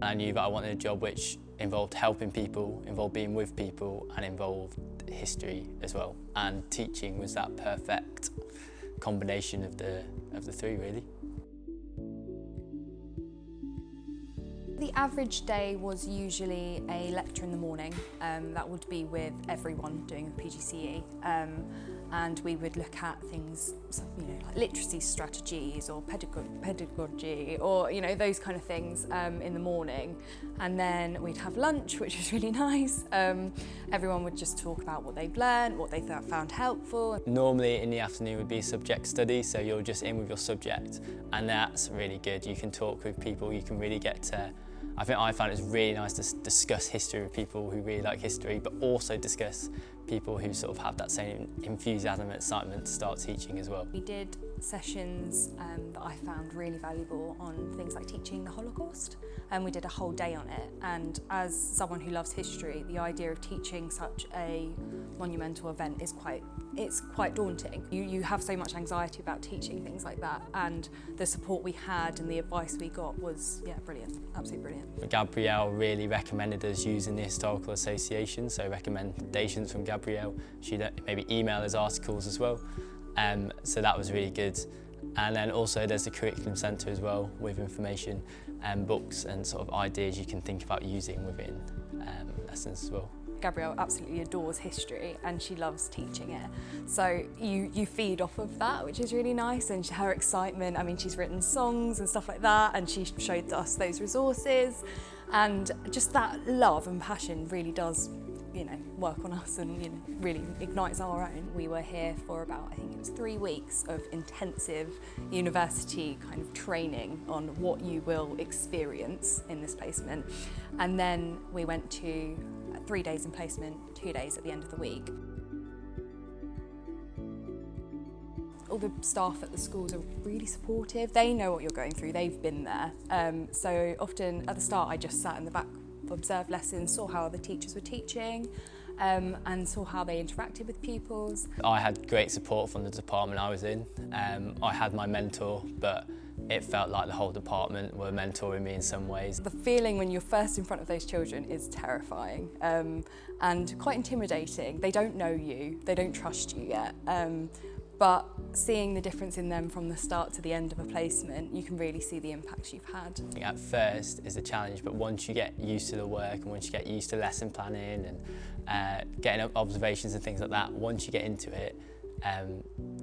I knew that I wanted a job which involved helping people, involved being with people, and involved history as well. And teaching was that perfect combination of the three, really. The average day was usually a lecture in the morning. That would be with everyone doing a PGCE. And we would look at things, like literacy strategies or pedagogy or, those kind of things in the morning. And then we'd have lunch, which was really nice. Everyone would just talk about what they've learned, what they found helpful. Normally in the afternoon would be subject study, so you're just in with your subject, and that's really good. You can talk with people, you can really get to, I found it was really nice to discuss history with people who really like history, but also discuss people who sort of have that same enthusiasm and excitement to start teaching as well. We did sessions that I found really valuable on things like teaching the Holocaust, and we did a whole day on it. And as someone who loves history, the idea of teaching such a monumental event is quite daunting. You have so much anxiety about teaching things like that, and the support we had and the advice we got was brilliant, absolutely brilliant. Gabrielle really recommended us using the Historical Association, so recommendations from Gabrielle. She'd maybe email us articles as well, so that was really good. And then also there's the Curriculum Centre as well, with information and books and sort of ideas you can think about using within lessons as well. Gabrielle absolutely adores history and she loves teaching it. So you feed off of that, which is really nice, and her excitement, she's written songs and stuff like that, and she showed us those resources, and just that love and passion really does work on us and really ignites our own. We were here for about, I think it was 3 weeks of intensive university kind of training on what you will experience in this placement, and then we went to 3 days in placement, 2 days at the end of the week. All the staff at the schools are really supportive. They know what you're going through, they've been there. So often at the start I just sat in the back, observed lessons, saw how other teachers were teaching, and saw how they interacted with pupils. I had great support from the department I was in. I had my mentor, but it felt like the whole department were mentoring me in some ways. The feeling when you're first in front of those children is terrifying and quite intimidating. They don't know you, they don't trust you yet. But seeing the difference in them from the start to the end of a placement, you can really see the impacts you've had. At first is a challenge, but once you get used to the work and once you get used to lesson planning and getting observations and things like that, once you get into it,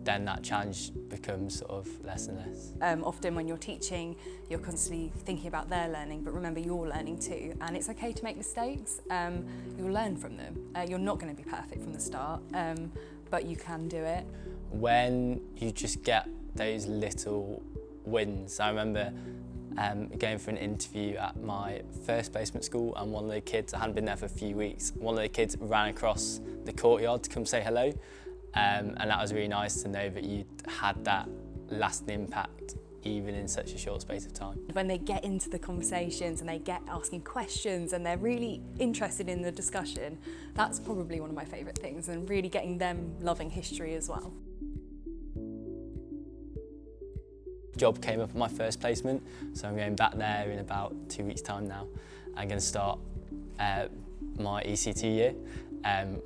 then that challenge becomes sort of less and less. Often when you're teaching, you're constantly thinking about their learning, but remember you're learning too, and it's okay to make mistakes. You'll learn from them. You're not going to be perfect from the start, but you can do it. When you just get those little wins. I remember going for an interview at my first placement school, and one of the kids, I hadn't been there for a few weeks, one of the kids ran across the courtyard to come say hello, and that was really nice to know that you'd had that lasting impact even in such a short space of time. When they get into the conversations and they get asking questions and they're really interested in the discussion, that's probably one of my favourite things, and really getting them loving history as well. Job came up at my first placement, so I'm going back there in about 2 weeks' time now. I'm going to start my ECT year,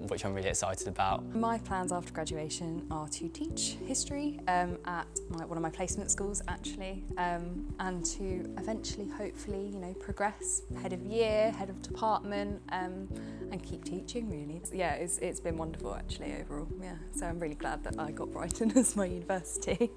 which I'm really excited about. My plans after graduation are to teach history at one of my placement schools actually, and to eventually, hopefully, progress head of year, head of department, and keep teaching really. Yeah, it's been wonderful actually overall, yeah. So I'm really glad that I got Brighton as my university.